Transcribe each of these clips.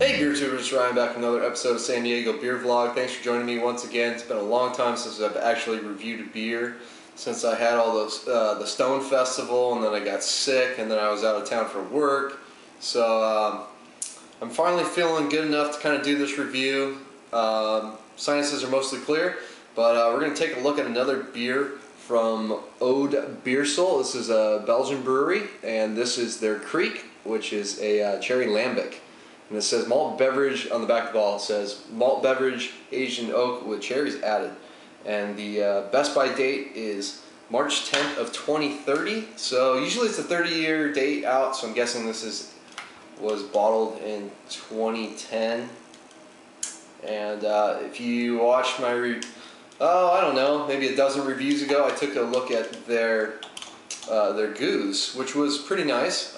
Hey beer tubers, Ryan back with another episode of San Diego Beer Vlog. Thanks for joining me once again. It's been a long time since I've actually reviewed a beer, since I had all those the Stone Festival, and then I got sick, and then I was out of town for work. So I'm finally feeling good enough to kind of do this review. Sinuses are mostly clear, but we're going to take a look at another beer from Oud Beersel. This is a Belgian brewery, and this is their Kriek, which is a cherry lambic. And it says malt beverage on the back of the bottle. It says malt beverage aged in oak with cherries added. And the best by date is March 10th of 2030. So usually it's a 30-year date out. So I'm guessing this was bottled in 2010. And if you watch my I don't know, maybe a dozen reviews ago, I took a look at their goose, which was pretty nice.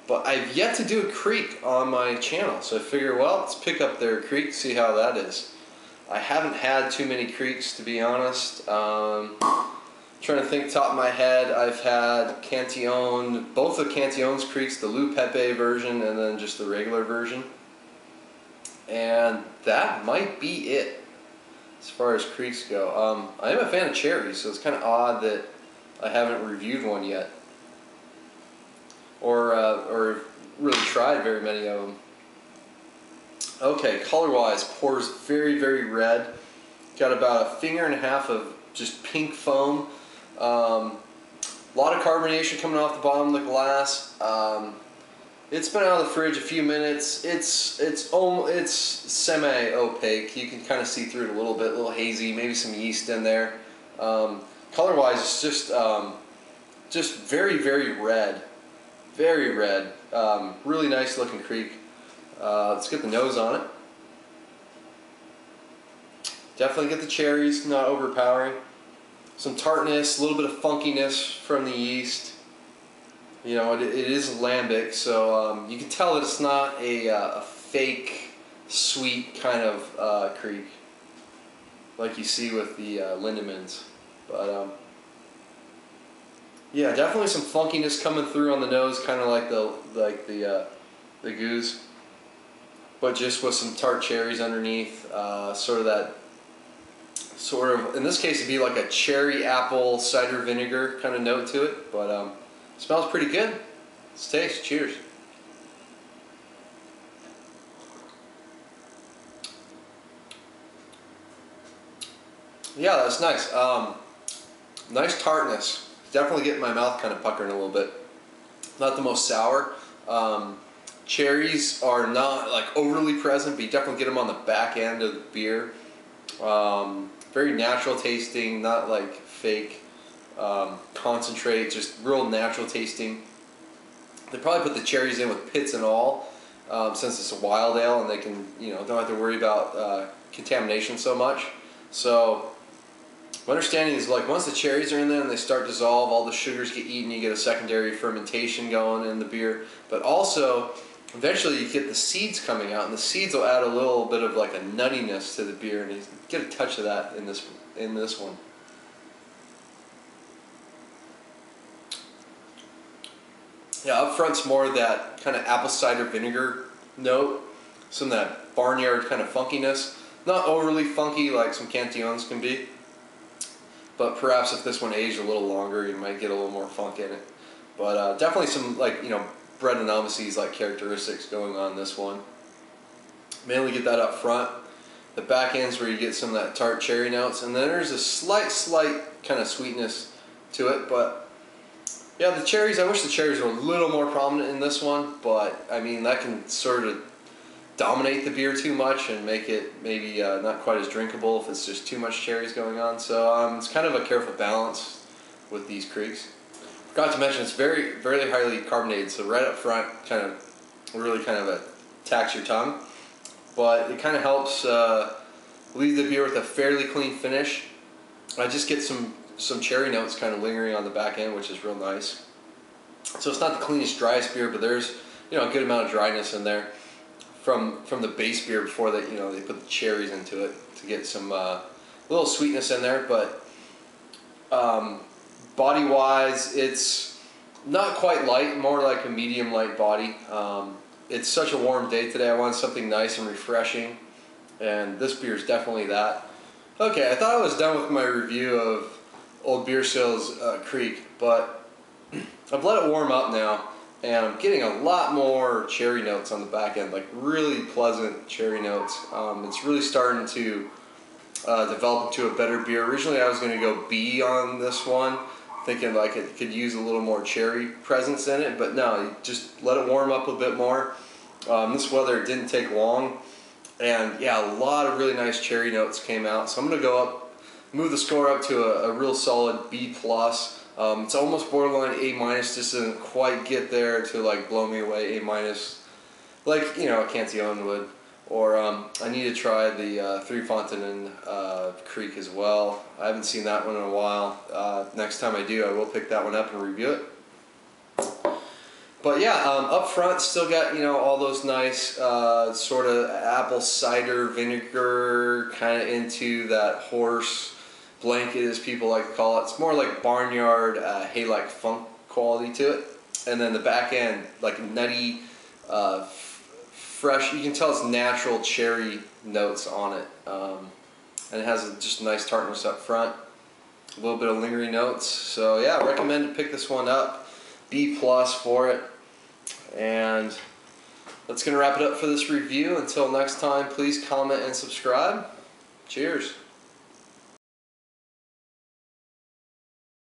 But I've yet to do a Kriek on my channel, so I figure, well, let's pick up their Kriek, see how that is. I haven't had too many Krieks, to be honest. Trying to think top of my head, I've had Cantillon, both of Cantillon's Krieks, the Lou Pepe version and then just the regular version. And that might be it as far as Krieks go. I am a fan of cherries, so it's kind of odd that I haven't reviewed one yet. Or really tried very many of them. Okay, color-wise, pours very, very red. Got about a finger and a half of just pink foam. A lot of carbonation coming off the bottom of the glass. It's been out of the fridge a few minutes. It's semi-opaque. You can kind of see through it a little bit, a little hazy. Maybe some yeast in there. Color-wise, it's just very, very red. Very red. Really nice looking Kriek. Let's get the nose on it. Definitely get the cherries, not overpowering. Some tartness, a little bit of funkiness from the yeast. You know, it is lambic, so you can tell that it's not a fake, sweet kind of Kriek like you see with the Lindemans. But yeah, definitely some funkiness coming through on the nose, kind of like the goose, but just with some tart cherries underneath. Sort of in this case it'd be like a cherry apple cider vinegar kind of note to it, but smells pretty good. Let's taste. Cheers. Yeah, that's nice. Nice tartness. Definitely getting my mouth kind of puckering a little bit. Not the most sour. Cherries are not like overly present, but you definitely get them on the back end of the beer. Very natural tasting, not like fake concentrate, just real natural tasting. They probably put the cherries in with pits and all, since it's a wild ale and they can, don't have to worry about contamination so much. So my understanding is, like, once the cherries are in there and they start to dissolve, all the sugars get eaten, you get a secondary fermentation going in the beer. But also, eventually you get the seeds coming out, and the seeds will add a little bit of like a nuttiness to the beer, and you get a touch of that in this one. Yeah, up front's more of that kind of apple cider vinegar note, some of that barnyard kind of funkiness. Not overly funky like some Cantillons can be. But perhaps if this one aged a little longer, you might get a little more funk in it. But definitely some, like, bread and amices like characteristics going on in this one. Mainly get that up front. The back end's where you get some of that tart cherry notes, and then there's a slight kind of sweetness to it. But yeah, the cherries, I wish the cherries were a little more prominent in this one, but I mean that can sort of dominate the beer too much and make it maybe not quite as drinkable if it's just too much cherries going on. So it's kind of a careful balance with these Krieks. Forgot to mention it's very, very highly carbonated, so right up front really attacks your tongue, but it kind of helps leave the beer with a fairly clean finish. I just get some cherry notes kind of lingering on the back end, which is real nice. So it's not the cleanest, driest beer, but there's a good amount of dryness in there from the base beer before that they put the cherries into it to get some little sweetness in there. But body wise, it's not quite light, more like a medium light body. it's such a warm day today. I wanted something nice and refreshing, and this beer is definitely that. Okay, I thought I was done with my review of Oud Beersel Kriek, but I've let it warm up now, and I'm getting a lot more cherry notes on the back end, like really pleasant cherry notes. It's really starting to develop into a better beer. Originally I was going to go B on this one, thinking like it could use a little more cherry presence in it, but no, you just let it warm up a bit more. This weather, it didn't take long, and yeah, a lot of really nice cherry notes came out, so I'm going to go up, move the score up to a real solid B+. It's almost borderline A-, just doesn't quite get there to like blow me away, A-, like, you know, a Cantillon would. Or I need to try the Three Fontaine Kriek as well. I haven't seen that one in a while. Next time I do, I will pick that one up and review it. But yeah, up front, still got, you know, all those nice sort of apple cider vinegar, kind of into that horse blanket, as people like to call it. It's more like barnyard hay-like funk quality to it. And then the back end, like nutty, fresh, you can tell it's natural cherry notes on it. And it has just a nice tartness up front, a little bit of lingering notes. So yeah, I recommend to pick this one up. B+ for it. And that's going to wrap it up for this review. Until next time, please comment and subscribe. Cheers.